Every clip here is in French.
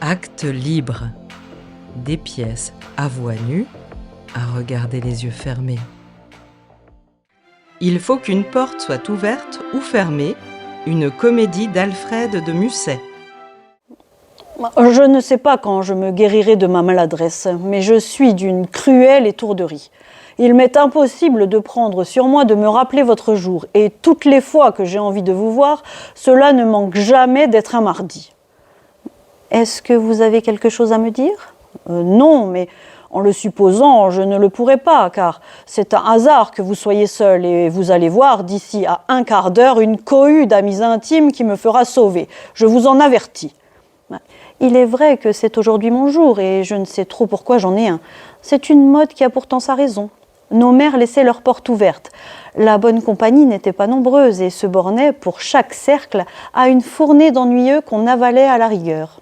Acte libre. Des pièces à voix nue, à regarder les yeux fermés. Il faut qu'une porte soit ouverte ou fermée, une comédie d'Alfred de Musset. Je ne sais pas quand je me guérirai de ma maladresse, mais je suis d'une cruelle étourderie. Il m'est impossible de prendre sur moi de me rappeler votre jour, et toutes les fois que j'ai envie de vous voir, cela ne manque jamais d'être un mardi. Est-ce que vous avez quelque chose à me dire ? Non, mais en le supposant, je ne le pourrai pas, car c'est un hasard que vous soyez seul, et vous allez voir d'ici à un quart d'heure une cohue d'amis intimes qui me fera sauver. Je vous en avertis. Il est vrai que c'est aujourd'hui mon jour, et je ne sais trop pourquoi j'en ai un. C'est une mode qui a pourtant sa raison. Nos mères laissaient leurs portes ouvertes. La bonne compagnie n'était pas nombreuse et se bornait, pour chaque cercle, à une fournée d'ennuyeux qu'on avalait à la rigueur.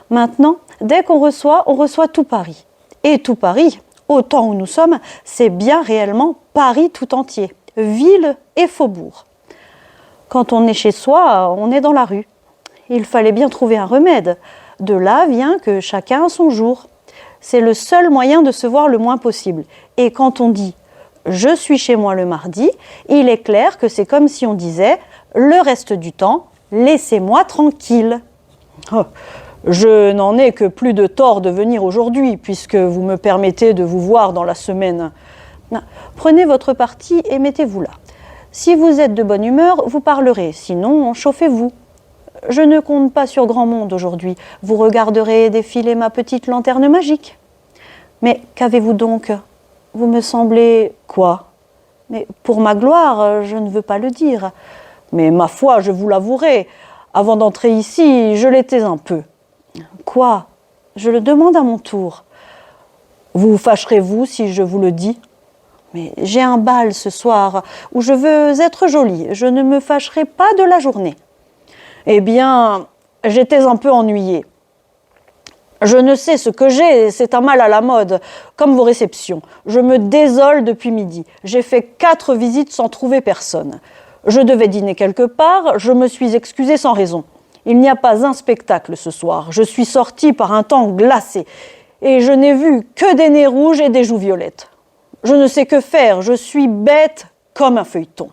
Maintenant, dès qu'on reçoit tout Paris. Et tout Paris, au temps où nous sommes, c'est bien réellement Paris tout entier, ville et faubourg. Quand on est chez soi, on est dans la rue. Il fallait bien trouver un remède. De là vient que chacun a son jour. C'est le seul moyen de se voir le moins possible. Et quand on dit « je suis chez moi le mardi », il est clair que c'est comme si on disait « le reste du temps, laissez-moi tranquille ». Oh, je n'en ai que plus de tort de venir aujourd'hui, puisque vous me permettez de vous voir dans la semaine. Prenez votre parti et mettez-vous là. Si vous êtes de bonne humeur, vous parlerez, sinon chauffez-vous. Je ne compte pas sur grand monde aujourd'hui. Vous regarderez défiler ma petite lanterne magique. Mais qu'avez-vous donc ? Vous me semblez quoi ? Mais pour ma gloire, je ne veux pas le dire. Mais ma foi, je vous l'avouerai, avant d'entrer ici, je l'étais un peu. Quoi ? Je le demande à mon tour. Vous fâcherez-vous si je vous le dis ? Mais j'ai un bal ce soir où je veux être jolie. Je ne me fâcherai pas de la journée. Eh bien, j'étais un peu ennuyée. Je ne sais ce que j'ai, c'est un mal à la mode, comme vos réceptions. Je me désole depuis midi. J'ai fait 4 visites sans trouver personne. Je devais dîner quelque part, je me suis excusée sans raison. Il n'y a pas un spectacle ce soir. Je suis sortie par un temps glacé et je n'ai vu que des nez rouges et des joues violettes. Je ne sais que faire, je suis bête comme un feuilleton.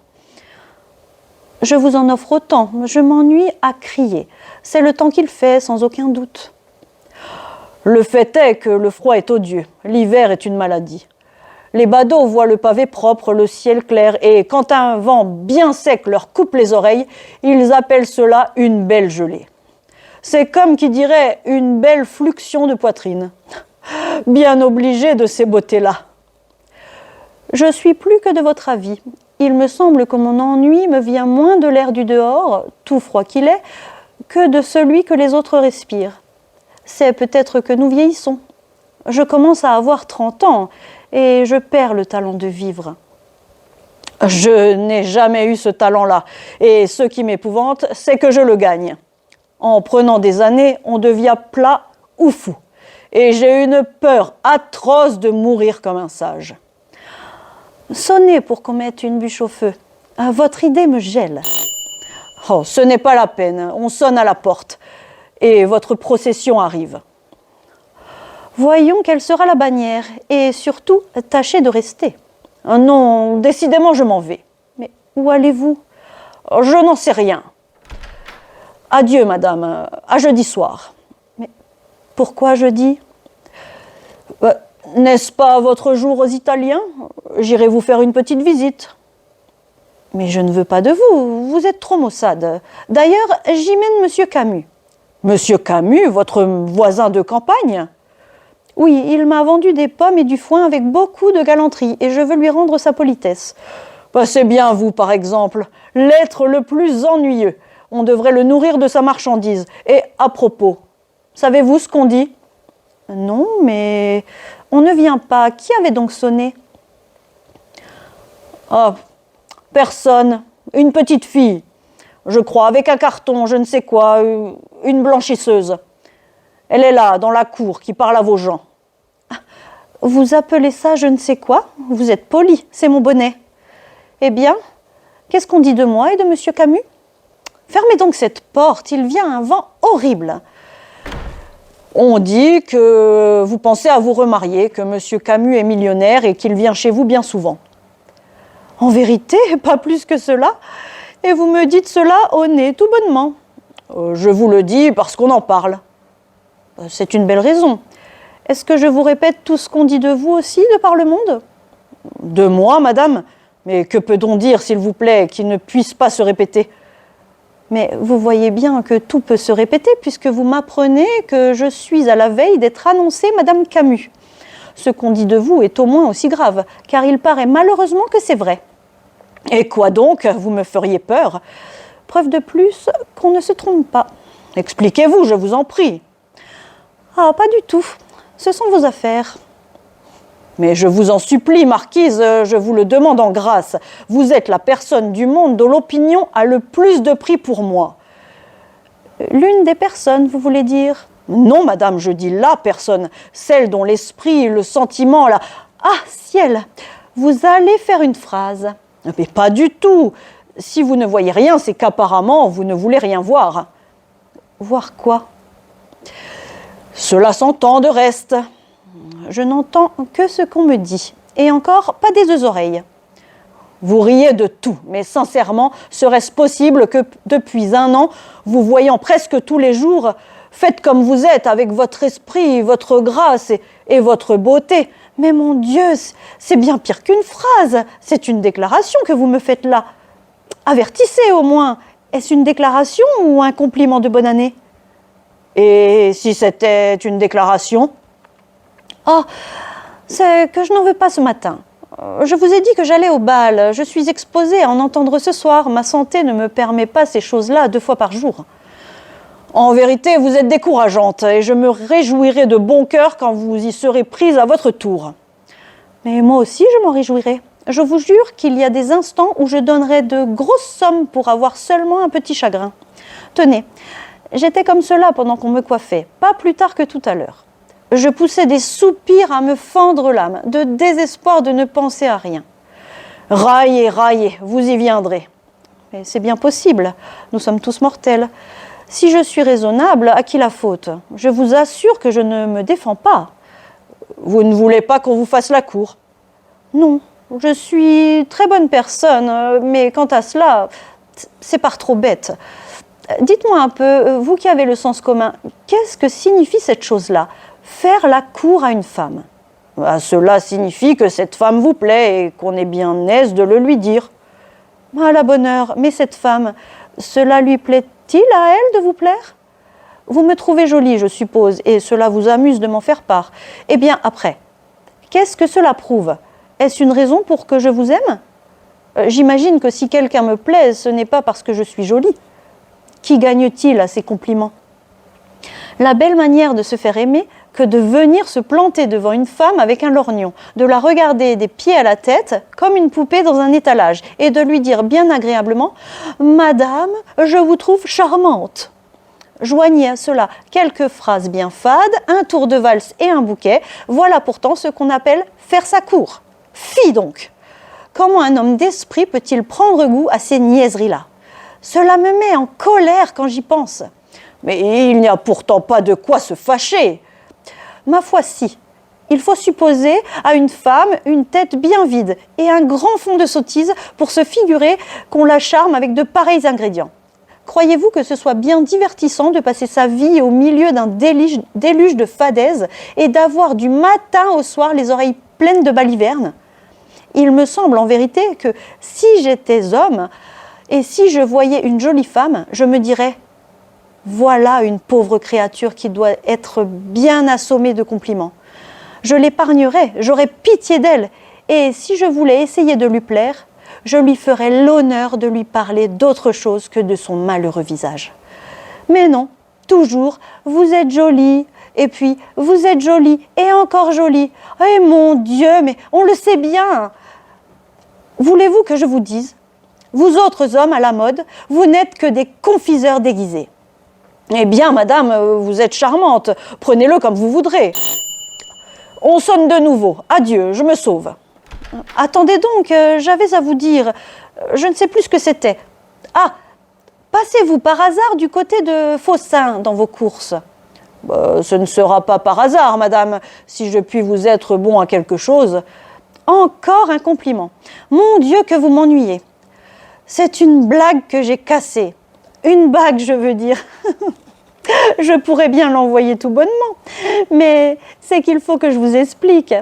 Je vous en offre autant, je m'ennuie à crier. C'est le temps qu'il fait, sans aucun doute. Le fait est que le froid est odieux, l'hiver est une maladie. Les badauds voient le pavé propre, le ciel clair, et quand un vent bien sec leur coupe les oreilles, ils appellent cela une belle gelée. C'est comme qui dirait une belle fluxion de poitrine. Bien obligé de ces beautés-là. Je suis plus que de votre avis. Il me semble que mon ennui me vient moins de l'air du dehors, tout froid qu'il est, que de celui que les autres respirent. C'est peut-être que nous vieillissons. Je commence à avoir 30 ans et je perds le talent de vivre. Je n'ai jamais eu ce talent-là et ce qui m'épouvante, c'est que je le gagne. En prenant des années, on devient plat ou fou. Et j'ai une peur atroce de mourir comme un sage. Sonnez pour qu'on mette une bûche au feu. Votre idée me gèle. Oh, ce n'est pas la peine, on sonne à la porte. Et votre procession arrive. Voyons quelle sera la bannière. Et surtout, tâchez de rester. Non, décidément, je m'en vais. Mais où allez-vous ? Je n'en sais rien. Adieu, madame. À jeudi soir. Mais pourquoi jeudi ? N'est-ce pas votre jour aux Italiens ? J'irai vous faire une petite visite. Mais je ne veux pas de vous, vous êtes trop maussade. D'ailleurs, j'y mène Monsieur Camus. Monsieur Camus, votre voisin de campagne ? Oui, il m'a vendu des pommes et du foin avec beaucoup de galanterie et je veux lui rendre sa politesse. C'est bien vous, par exemple, l'être le plus ennuyeux. On devrait le nourrir de sa marchandise. Et à propos, savez-vous ce qu'on dit ? Non, mais on ne vient pas. Qui avait donc sonné ? Ah, personne. Une petite fille. Je crois, avec un carton, je ne sais quoi, une blanchisseuse. Elle est là, dans la cour, qui parle à vos gens. Vous appelez ça je ne sais quoi ? Vous êtes poli, c'est mon bonnet. Eh bien, qu'est-ce qu'on dit de moi et de Monsieur Camus ? Fermez donc cette porte, il vient un vent horrible. On dit que vous pensez à vous remarier, que M. Camus est millionnaire et qu'il vient chez vous bien souvent. En vérité, pas plus que cela. Et vous me dites cela au nez, tout bonnement. Je vous le dis parce qu'on en parle. C'est une belle raison. Est-ce que je vous répète tout ce qu'on dit de vous aussi, de par le monde? De moi, madame? Mais que peut-on dire, s'il vous plaît, qui ne puisse pas se répéter? Mais vous voyez bien que tout peut se répéter, puisque vous m'apprenez que je suis à la veille d'être annoncée Madame Camus. Ce qu'on dit de vous est au moins aussi grave, car il paraît malheureusement que c'est vrai. Et quoi donc? Vous me feriez peur. Preuve de plus qu'on ne se trompe pas. Expliquez-vous, je vous en prie. Ah, pas du tout. Ce sont vos affaires. Mais je vous en supplie, marquise, je vous le demande en grâce. Vous êtes la personne du monde dont l'opinion a le plus de prix pour moi. L'une des personnes, vous voulez dire? Non, madame, je dis la personne, celle dont l'esprit, le sentiment, la... Ah, ciel! Vous allez faire une phrase. Mais pas du tout. Si vous ne voyez rien, c'est qu'apparemment, vous ne voulez rien voir. Voir quoi? Cela s'entend de reste. Je n'entends que ce qu'on me dit, et encore pas des deux oreilles. Vous riez de tout, mais sincèrement, serait-ce possible que depuis 1 an, vous voyant presque tous les jours, faites comme vous êtes, avec votre esprit, votre grâce et votre beauté? Mais mon Dieu, c'est bien pire qu'une phrase, c'est une déclaration que vous me faites là. Avertissez au moins, est-ce une déclaration ou un compliment de bonne année? Et si c'était une déclaration? Oh, c'est que je n'en veux pas ce matin. Je vous ai dit que j'allais au bal. Je suis exposée à en entendre ce soir. Ma santé ne me permet pas ces choses-là 2 fois par jour. En vérité, vous êtes décourageante et je me réjouirai de bon cœur quand vous y serez prise à votre tour. Mais moi aussi, je m'en réjouirai. Je vous jure qu'il y a des instants où je donnerais de grosses sommes pour avoir seulement un petit chagrin. Tenez, j'étais comme cela pendant qu'on me coiffait, pas plus tard que tout à l'heure. Je poussais des soupirs à me fendre l'âme, de désespoir de ne penser à rien. Raillez, raillez, vous y viendrez. Mais c'est bien possible, nous sommes tous mortels. Si je suis raisonnable, à qui la faute? Je vous assure que je ne me défends pas. Vous ne voulez pas qu'on vous fasse la cour? Non, je suis très bonne personne, mais quant à cela, c'est par trop bête. Dites-moi un peu, vous qui avez le sens commun, qu'est-ce que signifie cette chose-là? Faire la cour à une femme. Cela signifie que cette femme vous plaît et qu'on est bien aise de le lui dire. À la bonne heure, mais cette femme, cela lui plaît-il à elle de vous plaire? Vous me trouvez jolie, je suppose, et cela vous amuse de m'en faire part. Eh bien, après, qu'est-ce que cela prouve? Est-ce une raison pour que je vous aime? J'imagine que si quelqu'un me plaît, ce n'est pas parce que je suis jolie. Qui gagne-t-il à ces compliments? La belle manière de se faire aimer que de venir se planter devant une femme avec un lorgnon, de la regarder des pieds à la tête comme une poupée dans un étalage et de lui dire bien agréablement « Madame, je vous trouve charmante ». Joignez à cela quelques phrases bien fades, un tour de valse et un bouquet, voilà pourtant ce qu'on appelle faire sa cour. Fi donc! Comment un homme d'esprit peut-il prendre goût à ces niaiseries-là? Cela me met en colère quand j'y pense. Mais il n'y a pourtant pas de quoi se fâcher. Ma foi, si. Il faut supposer à une femme une tête bien vide et un grand fond de sottise pour se figurer qu'on la charme avec de pareils ingrédients. Croyez-vous que ce soit bien divertissant de passer sa vie au milieu d'un déluge de fadaises et d'avoir du matin au soir les oreilles pleines de balivernes? Il me semble en vérité que si j'étais homme et si je voyais une jolie femme, je me dirais « Voilà une pauvre créature qui doit être bien assommée de compliments. Je l'épargnerais, j'aurais pitié d'elle, et si je voulais essayer de lui plaire, je lui ferais l'honneur de lui parler d'autre chose que de son malheureux visage. Mais non, toujours, vous êtes jolie, et puis vous êtes jolie, et encore jolie. Eh mon Dieu, mais on le sait bien. Voulez-vous que je vous dise? Vous autres hommes à la mode, vous n'êtes que des confiseurs déguisés. Eh bien, madame, vous êtes charmante, prenez-le comme vous voudrez. On sonne de nouveau. Adieu, je me sauve. Attendez donc, j'avais à vous dire, je ne sais plus ce que c'était. Ah, passez-vous par hasard du côté de Faussin dans vos courses? Ce ne sera pas par hasard, madame, si je puis vous être bon à quelque chose. Encore un compliment. Mon Dieu, que vous m'ennuyez. C'est une blague que j'ai cassée. Une bague, je veux dire. Je pourrais bien l'envoyer tout bonnement, mais c'est qu'il faut que je vous explique.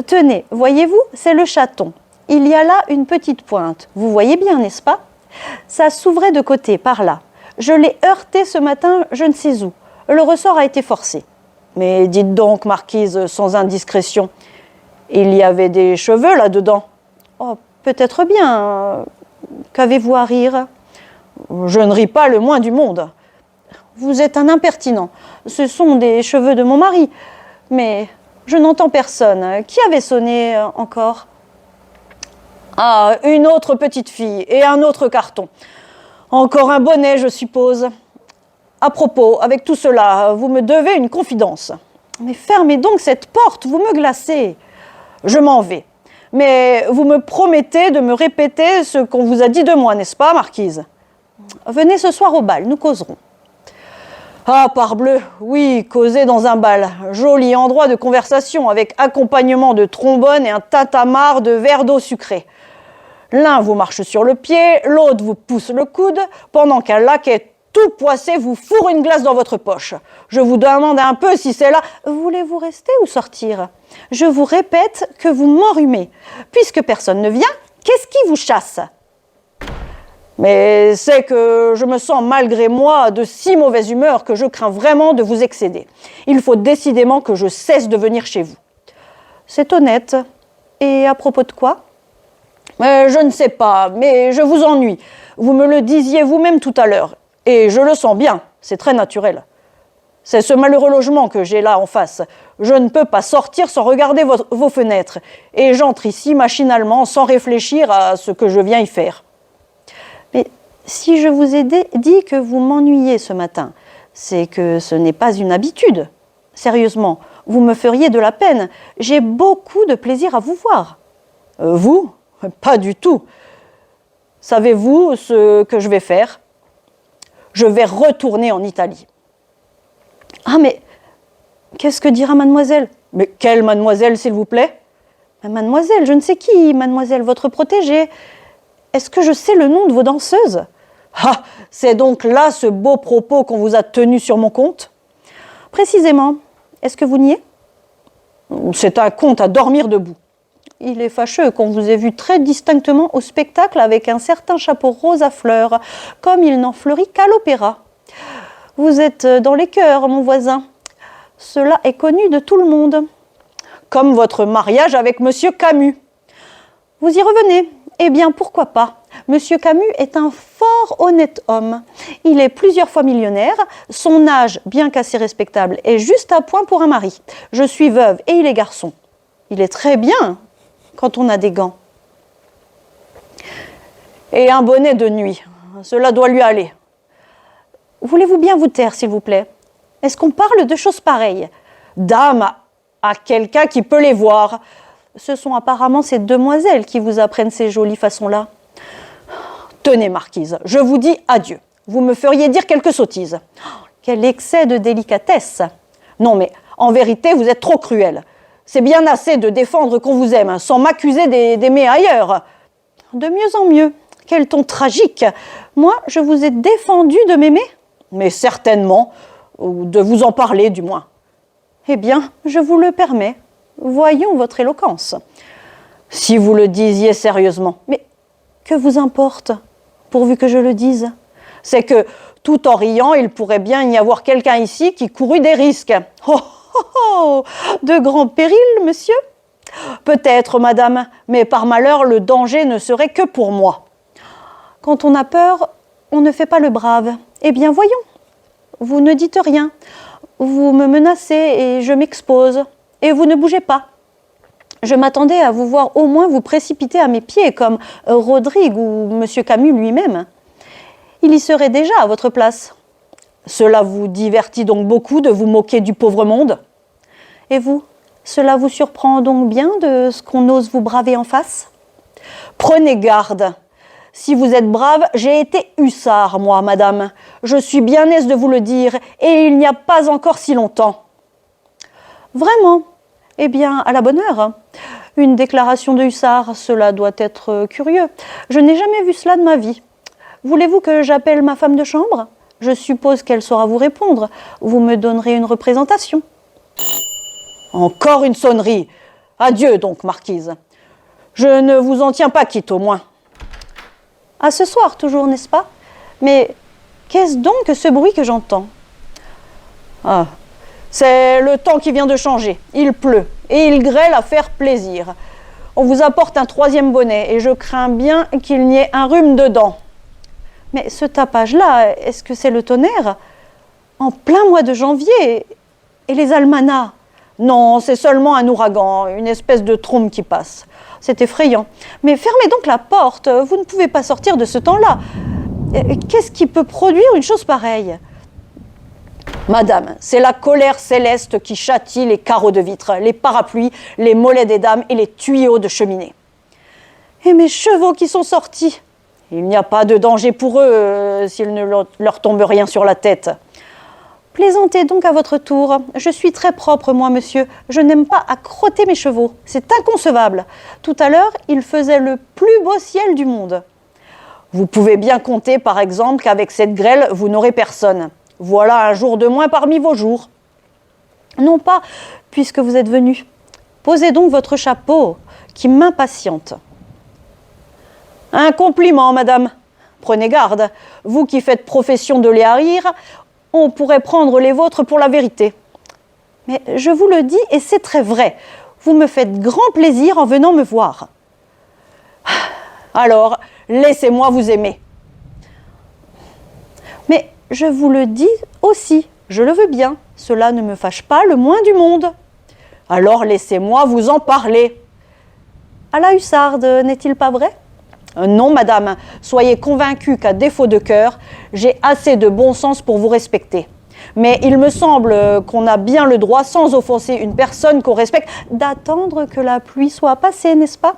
Tenez, voyez-vous, c'est le chaton. Il y a là une petite pointe. Vous voyez bien, n'est-ce pas? Ça s'ouvrait de côté, par là. Je l'ai heurté ce matin, je ne sais où. Le ressort a été forcé. Mais dites donc, marquise, sans indiscrétion, il y avait des cheveux là-dedans. Oh, peut-être bien. Qu'avez-vous à rire? Je ne ris pas le moins du monde. Vous êtes un impertinent. Ce sont des cheveux de mon mari. Mais je n'entends personne. Qui avait sonné encore? Ah, une autre petite fille et un autre carton. Encore un bonnet, je suppose. À propos, avec tout cela, vous me devez une confidence. Mais fermez donc cette porte, vous me glacez. Je m'en vais. Mais vous me promettez de me répéter ce qu'on vous a dit de moi, n'est-ce pas, marquise? Venez ce soir au bal, nous causerons. Ah, parbleu, oui, causer dans un bal. Joli endroit de conversation avec accompagnement de trombone et un tintamarre de verre d'eau sucrée. L'un vous marche sur le pied, l'autre vous pousse le coude, pendant qu'un laquais tout poissé vous fourre une glace dans votre poche. Je vous demande un peu si c'est là. Voulez-vous rester ou sortir? Je vous répète que vous m'enrhumez. Puisque personne ne vient, qu'est-ce qui vous chasse? Mais c'est que je me sens malgré moi de si mauvaise humeur que je crains vraiment de vous excéder. Il faut décidément que je cesse de venir chez vous. C'est honnête. Et à propos de quoi? Je ne sais pas, mais je vous ennuie. Vous me le disiez vous-même tout à l'heure. Et je le sens bien, c'est très naturel. C'est ce malheureux logement que j'ai là en face. Je ne peux pas sortir sans regarder vos fenêtres. Et j'entre ici machinalement sans réfléchir à ce que je viens y faire. Mais si je vous ai dit que vous m'ennuyez ce matin, c'est que ce n'est pas une habitude. Sérieusement, vous me feriez de la peine. J'ai beaucoup de plaisir à vous voir. Vous? Pas du tout. Savez-vous ce que je vais faire? Je vais retourner en Italie. Ah, mais qu'est-ce que dira mademoiselle? Mais quelle mademoiselle, s'il vous plaît? Mademoiselle, je ne sais qui, mademoiselle, votre protégée. Est-ce que je sais le nom de vos danseuses? Ah, c'est donc là ce beau propos qu'on vous a tenu sur mon compte? Précisément. Est-ce que vous niez? C'est un conte à dormir debout. Il est fâcheux qu'on vous ait vu très distinctement au spectacle avec un certain chapeau rose à fleurs, comme il n'en fleurit qu'à l'opéra. Vous êtes dans les cœurs, mon voisin. Cela est connu de tout le monde. Comme votre mariage avec Monsieur Camus. Vous y revenez? Eh bien, pourquoi pas? Monsieur Camus est un fort honnête homme. Il est plusieurs fois millionnaire. Son âge, bien qu'assez respectable, est juste à point pour un mari. Je suis veuve et il est garçon. Il est très bien quand on a des gants. Et un bonnet de nuit. Cela doit lui aller. Voulez-vous bien vous taire, s'il vous plaît? Est-ce qu'on parle de choses pareilles? Dame, à quelqu'un qui peut les voir. Ce sont apparemment ces demoiselles qui vous apprennent ces jolies façons-là. Tenez, marquise, je vous dis adieu. Vous me feriez dire quelques sottises. Quel excès de délicatesse! Non, mais en vérité, vous êtes trop cruelle. C'est bien assez de défendre qu'on vous aime, sans m'accuser d'aimer ailleurs. De mieux en mieux. Quel ton tragique! Moi, je vous ai défendu de m'aimer? Mais certainement, ou de vous en parler du moins. Eh bien, je vous le permets. Voyons votre éloquence. Si vous le disiez sérieusement. Mais que vous importe, pourvu que je le dise? C'est que, tout en riant, il pourrait bien y avoir quelqu'un ici qui courut des risques. Oh, oh, oh! De grands périls, monsieur? Peut-être, madame, mais par malheur, le danger ne serait que pour moi. Quand on a peur, on ne fait pas le brave. Eh bien, voyons. Vous ne dites rien. Vous me menacez et je m'expose. Et vous ne bougez pas. Je m'attendais à vous voir au moins vous précipiter à mes pieds, comme Rodrigue ou M. Camus lui-même. Il y serait déjà à votre place. Cela vous divertit donc beaucoup de vous moquer du pauvre monde? Et vous, cela vous surprend donc bien de ce qu'on ose vous braver en face? Prenez garde. Si vous êtes brave, j'ai été hussard, moi, madame. Je suis bien aise de vous le dire, et il n'y a pas encore si longtemps. Vraiment? Eh bien, à la bonne heure. Une déclaration de hussard, cela doit être curieux. Je n'ai jamais vu cela de ma vie. Voulez-vous que j'appelle ma femme de chambre? Je suppose qu'elle saura vous répondre. Vous me donnerez une représentation. Encore une sonnerie. Adieu donc, marquise. Je ne vous en tiens pas quitte, au moins. À ce soir, toujours, n'est-ce pas? Mais qu'est-ce donc que ce bruit que j'entends? Ah, c'est le temps qui vient de changer. Il pleut et il grêle à faire plaisir. On vous apporte un troisième bonnet et je crains bien qu'il n'y ait un rhume dedans. Mais ce tapage-là, est-ce que c'est le tonnerre? En plein mois de janvier? Et les almanachs? Non, c'est seulement un ouragan, une espèce de trombe qui passe. C'est effrayant. Mais fermez donc la porte, vous ne pouvez pas sortir de ce temps-là. Qu'est-ce qui peut produire une chose pareille? Madame, c'est la colère céleste qui châtie les carreaux de vitre, les parapluies, les mollets des dames et les tuyaux de cheminée. Et mes chevaux qui sont sortis? Il n'y a pas de danger pour eux s'il ne leur tombe rien sur la tête. Plaisantez donc à votre tour. Je suis très propre, moi, monsieur. Je n'aime pas à crotter mes chevaux. C'est inconcevable. Tout à l'heure, il faisait le plus beau ciel du monde. Vous pouvez bien compter, par exemple, qu'avec cette grêle, vous n'aurez personne. Voilà un jour de moins parmi vos jours. Non pas, puisque vous êtes venu. Posez donc votre chapeau, qui m'impatiente. Un compliment, madame. Prenez garde. Vous qui faites profession de les haïr, on pourrait prendre les vôtres pour la vérité. Mais je vous le dis, et c'est très vrai, vous me faites grand plaisir en venant me voir. Alors, laissez-moi vous aimer. Mais je vous le dis aussi, je le veux bien, cela ne me fâche pas le moins du monde. Alors laissez-moi vous en parler. À la hussarde, n'est-il pas vrai? Non, madame, soyez convaincue qu'à défaut de cœur, j'ai assez de bon sens pour vous respecter. Mais il me semble qu'on a bien le droit, sans offenser une personne qu'on respecte, d'attendre que la pluie soit passée, n'est-ce pas?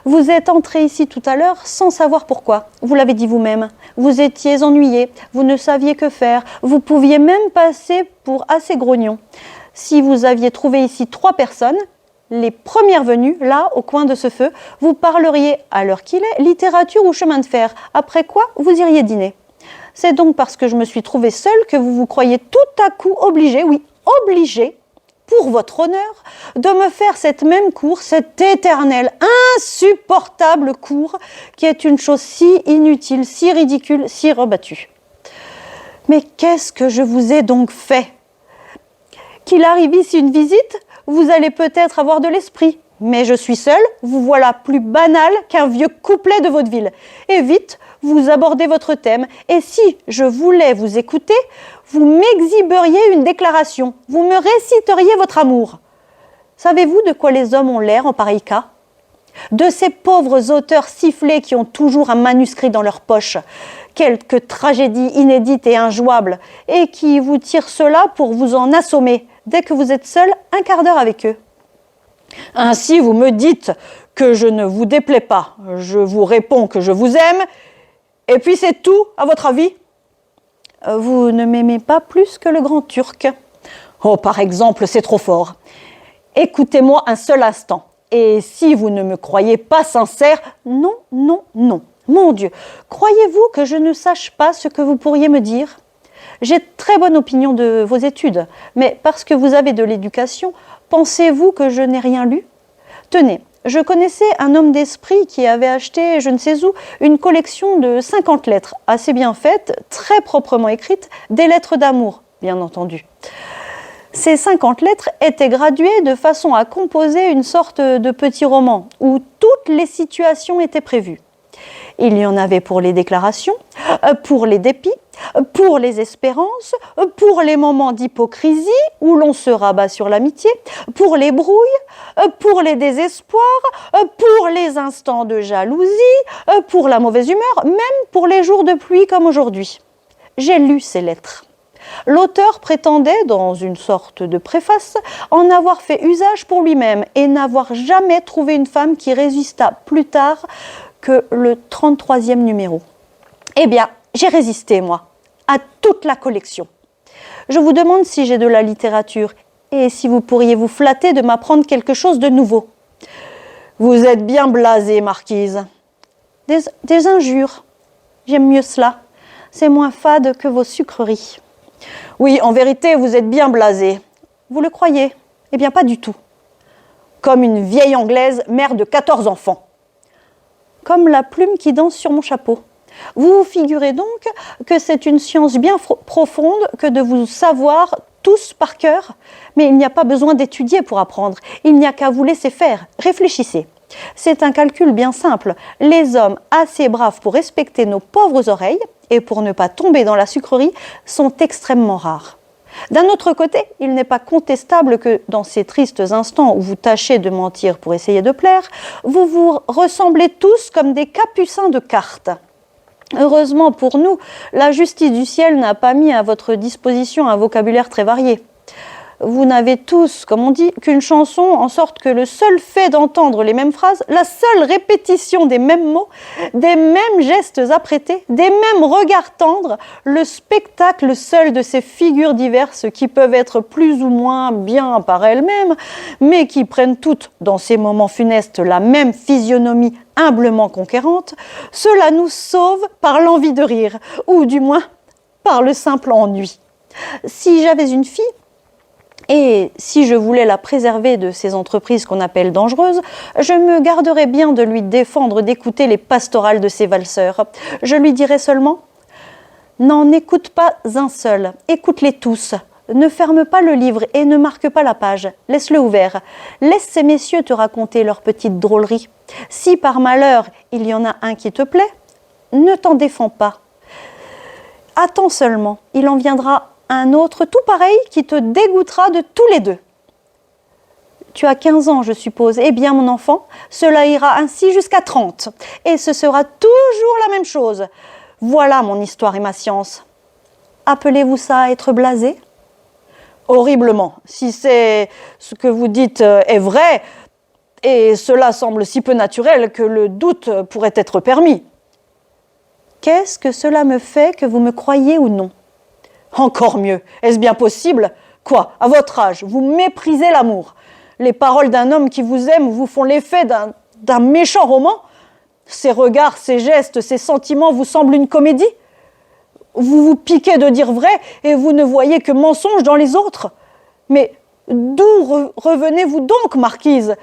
Vous êtes entré ici tout à l'heure sans savoir pourquoi. Vous l'avez dit vous-même. Vous étiez ennuyé, vous ne saviez que faire. Vous pouviez même passer pour assez grognon. Si vous aviez trouvé ici 3 personnes, les premières venues, là, au coin de ce feu, vous parleriez, à l'heure qu'il est, littérature ou chemin de fer. Après quoi, vous iriez dîner. C'est donc parce que je me suis trouvée seule que vous vous croyez tout à coup obligé, oui, obligé, pour votre honneur, de me faire cette même cour, cette éternelle, insupportable cour, qui est une chose si inutile, si ridicule, si rebattue. Mais qu'est-ce que je vous ai donc fait? Qu'il arrive ici une visite, vous allez peut-être avoir de l'esprit. Mais je suis seule, vous voilà plus banal qu'un vieux couplet de vaudeville. Et vite, vous abordez votre thème. Et si je voulais vous écouter, vous m'exhiberiez une déclaration. Vous me réciteriez votre amour. Savez-vous de quoi les hommes ont l'air en pareil cas? De ces pauvres auteurs sifflés qui ont toujours un manuscrit dans leur poche, quelques tragédies inédites et injouables, et qui vous tirent cela pour vous en assommer, dès que vous êtes seul un quart d'heure avec eux. Ainsi, vous me dites que je ne vous déplais pas. Je vous réponds que je vous aime, et puis c'est tout, à votre avis? Vous ne m'aimez pas plus que le grand Turc. Oh, par exemple, c'est trop fort. Écoutez-moi un seul instant. Et si vous ne me croyez pas sincère, non, non, non. Mon Dieu, croyez-vous que je ne sache pas ce que vous pourriez me dire? J'ai très bonne opinion de vos études, mais parce que vous avez de l'éducation, pensez-vous que je n'ai rien lu? Tenez, je connaissais un homme d'esprit qui avait acheté, je ne sais où, une collection de 50 lettres, assez bien faites, très proprement écrites, des lettres d'amour, bien entendu. Ces 50 lettres étaient graduées de façon à composer une sorte de petit roman, où toutes les situations étaient prévues. Il y en avait pour les déclarations, pour les dépits, pour les espérances, pour les moments d'hypocrisie où l'on se rabat sur l'amitié, pour les brouilles, pour les désespoirs, pour les instants de jalousie, pour la mauvaise humeur, même pour les jours de pluie comme aujourd'hui. J'ai lu ces lettres. L'auteur prétendait, dans une sorte de préface, en avoir fait usage pour lui-même et n'avoir jamais trouvé une femme qui résistât plus tard que le 33e numéro. Eh bien, j'ai résisté, moi, à toute la collection. Je vous demande si j'ai de la littérature et si vous pourriez vous flatter de m'apprendre quelque chose de nouveau. Vous êtes bien blasée, marquise. Des injures. J'aime mieux cela. C'est moins fade que vos sucreries. Oui, en vérité, vous êtes bien blasée. Vous le croyez? Eh bien, pas du tout. Comme une vieille Anglaise, mère de 14 enfants. Comme la plume qui danse sur mon chapeau. Vous vous figurez donc que c'est une science bien profonde que de vous savoir tous par cœur, mais il n'y a pas besoin d'étudier pour apprendre, il n'y a qu'à vous laisser faire. Réfléchissez. C'est un calcul bien simple. Les hommes assez braves pour respecter nos pauvres oreilles et pour ne pas tomber dans la sucrerie sont extrêmement rares. D'un autre côté, il n'est pas contestable que dans ces tristes instants où vous tâchez de mentir pour essayer de plaire, vous vous ressemblez tous comme des capucins de cartes. Heureusement pour nous, la justice du ciel n'a pas mis à votre disposition un vocabulaire très varié. Vous n'avez tous, comme on dit, qu'une chanson, en sorte que le seul fait d'entendre les mêmes phrases, la seule répétition des mêmes mots, des mêmes gestes apprêtés, des mêmes regards tendres, le spectacle seul de ces figures diverses qui peuvent être plus ou moins bien par elles-mêmes, mais qui prennent toutes, dans ces moments funestes, la même physionomie humblement conquérante, cela nous sauve par l'envie de rire, ou du moins par le simple ennui. Si j'avais une fille, et si je voulais la préserver de ces entreprises qu'on appelle dangereuses, je me garderais bien de lui défendre d'écouter les pastorales de ces valseurs. Je lui dirais seulement « N'en écoute pas un seul, écoute-les tous. Ne ferme pas le livre et ne marque pas la page. Laisse-le ouvert. Laisse ces messieurs te raconter leurs petites drôleries. Si par malheur il y en a un qui te plaît, ne t'en défends pas. Attends seulement, il en viendra un autre tout pareil qui te dégoûtera de tous les deux. Tu as 15 ans, je suppose. Eh bien, mon enfant, cela ira ainsi jusqu'à 30. Et ce sera toujours la même chose. Voilà mon histoire et ma science. Appelez-vous ça être blasé? Horriblement. Si c'est ce que vous dites est vrai, et cela semble si peu naturel que le doute pourrait être permis. Qu'est-ce que cela me fait que vous me croyez ou non? Encore mieux, est-ce bien possible? Quoi, à votre âge, vous méprisez l'amour? Les paroles d'un homme qui vous aime vous font l'effet d'un méchant roman? Ces regards, ces gestes, ces sentiments vous semblent une comédie? Vous vous piquez de dire vrai et vous ne voyez que mensonge dans les autres? Mais d'où revenez-vous donc, marquise?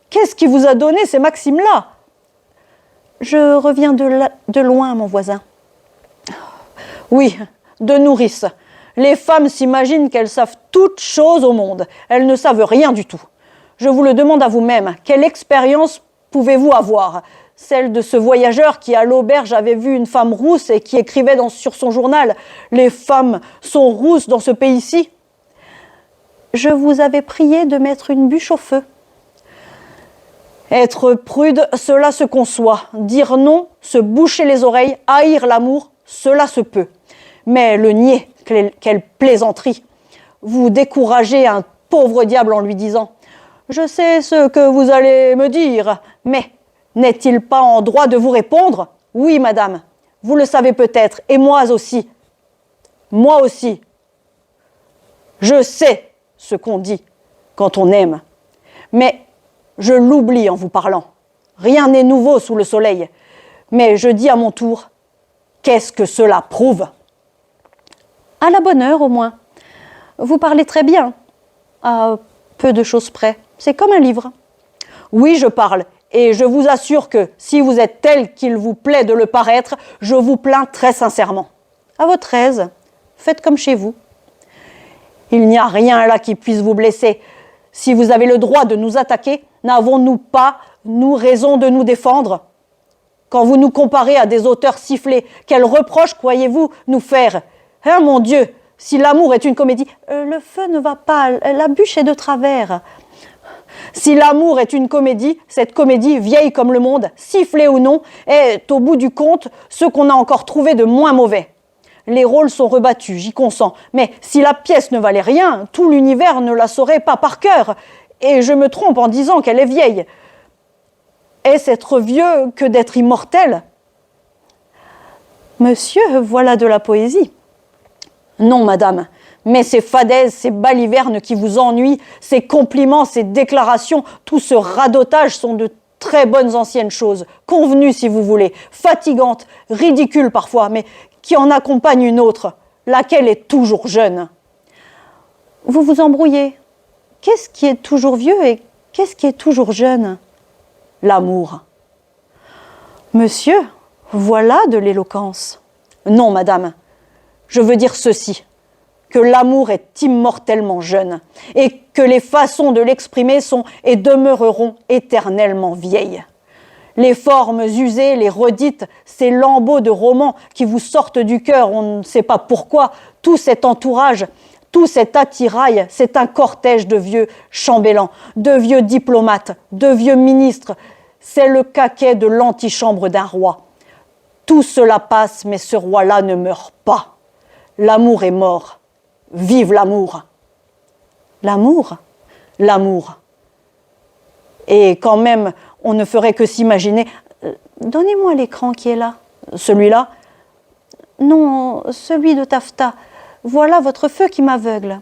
Qu'est-ce qui vous a donné ces maximes-là? Je reviens de loin, mon voisin. Oui, de nourrice. Les femmes s'imaginent qu'elles savent toutes choses au monde. Elles ne savent rien du tout. Je vous le demande à vous-même. Quelle expérience pouvez-vous avoir? Celle de ce voyageur qui, à l'auberge, avait vu une femme rousse et qui écrivait sur son journal « Les femmes sont rousses dans ce pays-ci ». Je vous avais prié de mettre une bûche au feu. Être prude, cela se conçoit. Dire non, se boucher les oreilles, haïr l'amour, cela se peut. Mais le nier, quelle plaisanterie! Vous découragez un pauvre diable en lui disant « Je sais ce que vous allez me dire, mais n'est-il pas en droit de vous répondre? Oui, madame, vous le savez peut-être, et moi aussi. Moi aussi. Je sais ce qu'on dit quand on aime, mais je l'oublie en vous parlant. Rien n'est nouveau sous le soleil, mais je dis à mon tour, qu'est-ce que cela prouve? À la bonne heure, au moins. Vous parlez très bien, à peu de choses près. C'est comme un livre. Oui, je parle, et je vous assure que si vous êtes tel qu'il vous plaît de le paraître, je vous plains très sincèrement. À votre aise, faites comme chez vous. Il n'y a rien là qui puisse vous blesser. Si vous avez le droit de nous attaquer, n'avons-nous pas, nous, raison de nous défendre? Quand vous nous comparez à des auteurs sifflés, quels reproches croyez-vous nous faire? Hein, mon Dieu, si l'amour est une comédie, le feu ne va pas, la bûche est de travers. Si l'amour est une comédie, cette comédie, vieille comme le monde, sifflée ou non, est au bout du compte ce qu'on a encore trouvé de moins mauvais. Les rôles sont rebattus, j'y consens, mais si la pièce ne valait rien, tout l'univers ne la saurait pas par cœur, et je me trompe en disant qu'elle est vieille. Est-ce être vieux que d'être immortel? Monsieur, voilà de la poésie. Non, madame, mais ces fadaises, ces balivernes qui vous ennuient, ces compliments, ces déclarations, tout ce radotage sont de très bonnes anciennes choses, convenues si vous voulez, fatigantes, ridicules parfois, mais qui en accompagnent une autre, laquelle est toujours jeune. Vous vous embrouillez. Qu'est-ce qui est toujours vieux et qu'est-ce qui est toujours jeune? L'amour. Monsieur, voilà de l'éloquence. Non, madame, je veux dire ceci, que l'amour est immortellement jeune et que les façons de l'exprimer sont et demeureront éternellement vieilles. Les formes usées, les redites, ces lambeaux de romans qui vous sortent du cœur, on ne sait pas pourquoi, tout cet entourage, tout cet attirail, c'est un cortège de vieux chambellans, de vieux diplomates, de vieux ministres. C'est le caquet de l'antichambre d'un roi. Tout cela passe, mais ce roi-là ne meurt pas. L'amour est mort. Vive l'amour! L'amour? L'amour. Et quand même, on ne ferait que s'imaginer... Donnez-moi l'écran qui est là. Celui-là? Non, celui de taffetas. Voilà votre feu qui m'aveugle.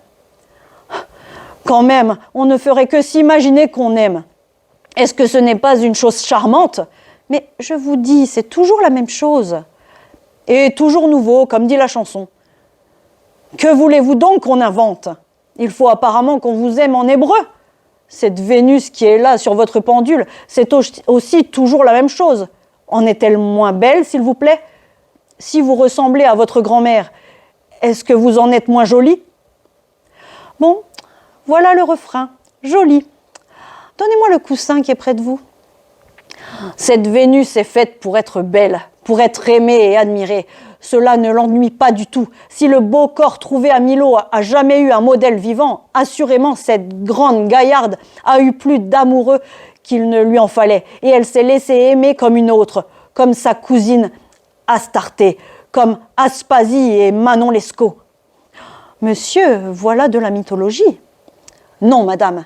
Quand même, on ne ferait que s'imaginer qu'on aime. Est-ce que ce n'est pas une chose charmante? Mais je vous dis, c'est toujours la même chose. Et toujours nouveau, comme dit la chanson. Que voulez-vous donc qu'on invente? Il faut apparemment qu'on vous aime en hébreu. Cette Vénus qui est là sur votre pendule, c'est aussi toujours la même chose. En est-elle moins belle, s'il vous plaît? Si vous ressemblez à votre grand-mère, est-ce que vous en êtes moins jolie? Bon, voilà le refrain. Jolie. Donnez-moi le coussin qui est près de vous. Cette Vénus est faite pour être belle, pour être aimée et admirée. Cela ne l'ennuie pas du tout. Si le beau corps trouvé à Milo a jamais eu un modèle vivant, assurément cette grande gaillarde a eu plus d'amoureux qu'il ne lui en fallait. Et elle s'est laissée aimer comme une autre, comme sa cousine Astarté, comme Aspasie et Manon Lescaut. Monsieur, voilà de la mythologie. Non, madame.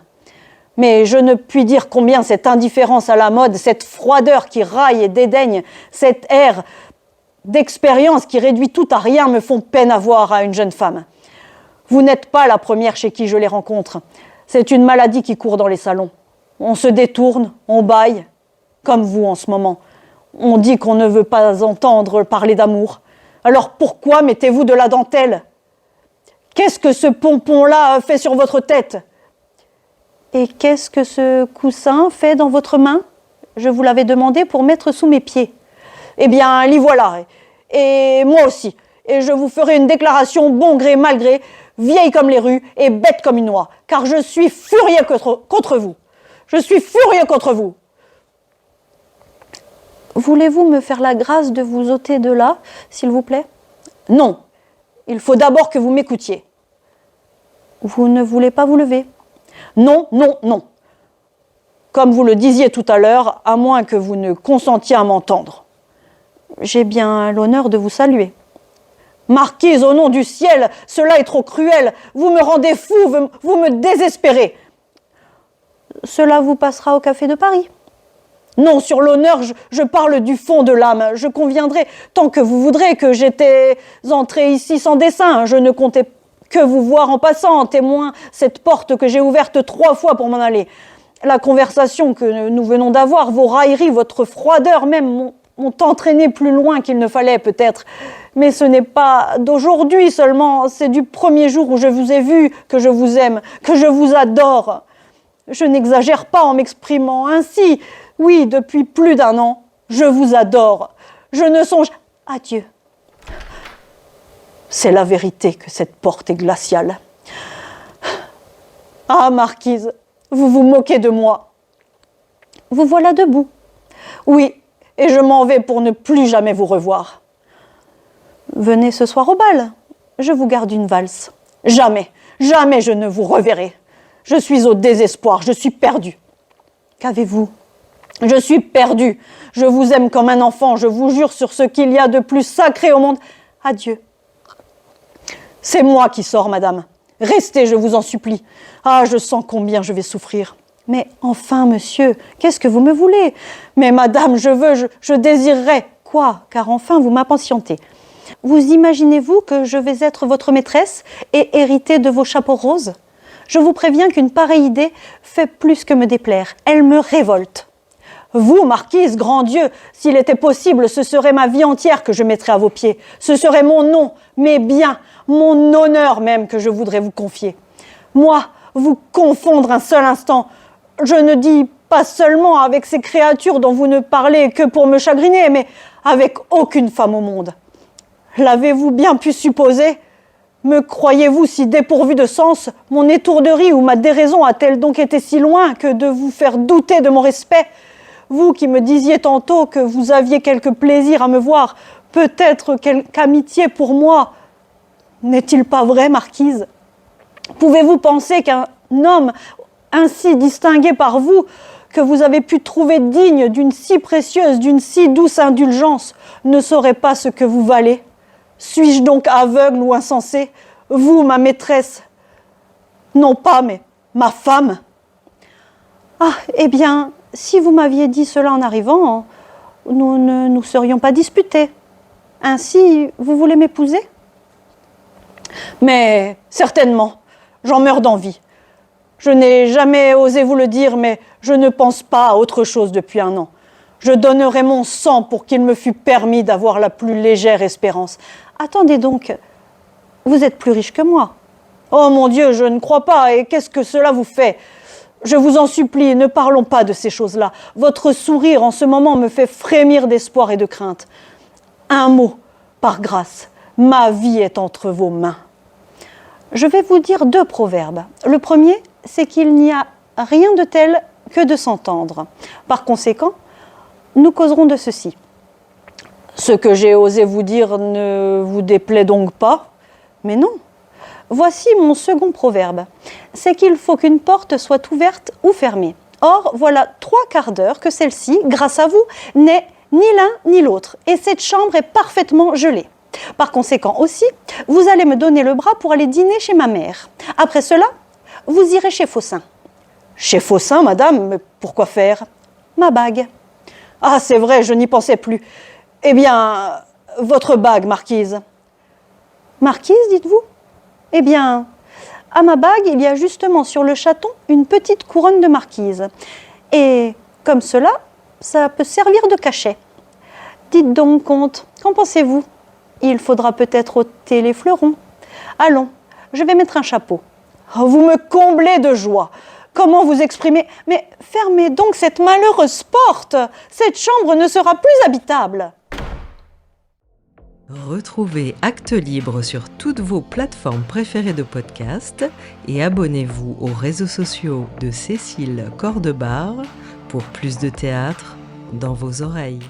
Mais je ne puis dire combien cette indifférence à la mode, cette froideur qui raille et dédaigne, cet air d'expérience qui réduit tout à rien me font peine à voir à une jeune femme. Vous n'êtes pas la première chez qui je les rencontre. C'est une maladie qui court dans les salons. On se détourne, on bâille, comme vous en ce moment. On dit qu'on ne veut pas entendre parler d'amour. Alors pourquoi mettez-vous de la dentelle? Qu'est-ce que ce pompon-là fait sur votre tête? Et qu'est-ce que ce coussin fait dans votre main? Je vous l'avais demandé pour mettre sous mes pieds. Eh bien, l'y voilà. Et moi aussi. Et je vous ferai une déclaration bon gré, mal gré, vieille comme les rues et bête comme une oie, car je suis furieux contre vous. Je suis furieux contre vous. Voulez-vous me faire la grâce de vous ôter de là, s'il vous plaît? Non. Il faut d'abord que vous m'écoutiez. Vous ne voulez pas vous lever? Non, non, non. Comme vous le disiez tout à l'heure, à moins que vous ne consentiez à m'entendre. J'ai bien l'honneur de vous saluer. Marquise, au nom du ciel, cela est trop cruel. Vous me rendez fou, vous me désespérez. Cela vous passera au café de Paris. Non, sur l'honneur, je parle du fond de l'âme. Je conviendrai, tant que vous voudrez, que j'étais entré ici sans dessein. Je ne comptais que vous voir en passant, en témoin cette porte que j'ai ouverte 3 fois pour m'en aller. La conversation que nous venons d'avoir, vos railleries, votre froideur même m'ont entraîné plus loin qu'il ne fallait peut-être. Mais ce n'est pas d'aujourd'hui seulement, c'est du premier jour où je vous ai vu que je vous aime, que je vous adore. Je n'exagère pas en m'exprimant ainsi. Oui, depuis plus d'1 an, je vous adore. Je ne songe... Adieu. C'est la vérité que cette porte est glaciale. Ah, marquise, vous vous moquez de moi. Vous voilà debout. Oui, et je m'en vais pour ne plus jamais vous revoir. Venez ce soir au bal. Je vous garde une valse. Jamais, jamais je ne vous reverrai. Je suis au désespoir, je suis perdue. Qu'avez-vous? Je suis perdue. Je vous aime comme un enfant. Je vous jure sur ce qu'il y a de plus sacré au monde. Adieu. C'est moi qui sors, madame. Restez, je vous en supplie. Ah, je sens combien je vais souffrir. Mais enfin, monsieur, qu'est-ce que vous me voulez? Mais madame, je désirerais. Quoi? Car enfin, vous m'impatientez. Vous imaginez-vous que je vais être votre maîtresse et hériter de vos chapeaux roses? Je vous préviens qu'une pareille idée fait plus que me déplaire. Elle me révolte. Vous, marquise, grand Dieu, s'il était possible, ce serait ma vie entière que je mettrais à vos pieds. Ce serait mon nom, mes biens, mon honneur même que je voudrais vous confier. Moi, vous confondre un seul instant, je ne dis pas seulement avec ces créatures dont vous ne parlez que pour me chagriner, mais avec aucune femme au monde. L'avez-vous bien pu supposer? Me croyez-vous si dépourvu de sens? Mon étourderie ou ma déraison a-t-elle donc été si loin que de vous faire douter de mon respect? Vous qui me disiez tantôt que vous aviez quelque plaisir à me voir, peut-être quelque amitié pour moi. N'est-il pas vrai, marquise? Pouvez-vous penser qu'un homme ainsi distingué par vous, que vous avez pu trouver digne d'une si précieuse, d'une si douce indulgence, ne saurait pas ce que vous valez? Suis-je donc aveugle ou insensé? Vous, ma maîtresse? Non pas, mais ma femme? Ah, eh bien, si vous m'aviez dit cela en arrivant, nous ne nous serions pas disputés. Ainsi, vous voulez m'épouser? Mais certainement, j'en meurs d'envie. Je n'ai jamais osé vous le dire, mais je ne pense pas à autre chose depuis un an. Je donnerais mon sang pour qu'il me fût permis d'avoir la plus légère espérance. Attendez donc, vous êtes plus riche que moi. Oh mon Dieu, je ne crois pas, et qu'est-ce que cela vous fait? Je vous en supplie, ne parlons pas de ces choses-là. Votre sourire en ce moment me fait frémir d'espoir et de crainte. Un mot, par grâce, ma vie est entre vos mains. Je vais vous dire 2 proverbes. Le premier, c'est qu'il n'y a rien de tel que de s'entendre. Par conséquent, nous causerons de ceci. Ce que j'ai osé vous dire ne vous déplaît donc pas? Mais non. Voici mon second proverbe. C'est qu'il faut qu'une porte soit ouverte ou fermée. Or, voilà 3/4 d'heure que celle-ci, grâce à vous, n'est ni l'un ni l'autre. Et cette chambre est parfaitement gelée. Par conséquent aussi, vous allez me donner le bras pour aller dîner chez ma mère. Après cela, vous irez chez Faussin. Chez Faussin, madame? Mais pourquoi faire? Ma bague. Ah, c'est vrai, je n'y pensais plus. Eh bien, votre bague, marquise. Marquise, dites-vous? Eh bien, à ma bague, il y a justement sur le chaton une petite couronne de marquise. Et comme cela, ça peut servir de cachet. Dites donc, comte, qu'en pensez-vous? Il faudra peut-être ôter les fleurons. Allons, je vais mettre un chapeau. Oh, vous me comblez de joie. Comment vous exprimer? Mais fermez donc cette malheureuse porte. Cette chambre ne sera plus habitable. Retrouvez Actes Libre sur toutes vos plateformes préférées de podcast et abonnez-vous aux réseaux sociaux de Cécile Cordebar pour plus de théâtre dans vos oreilles.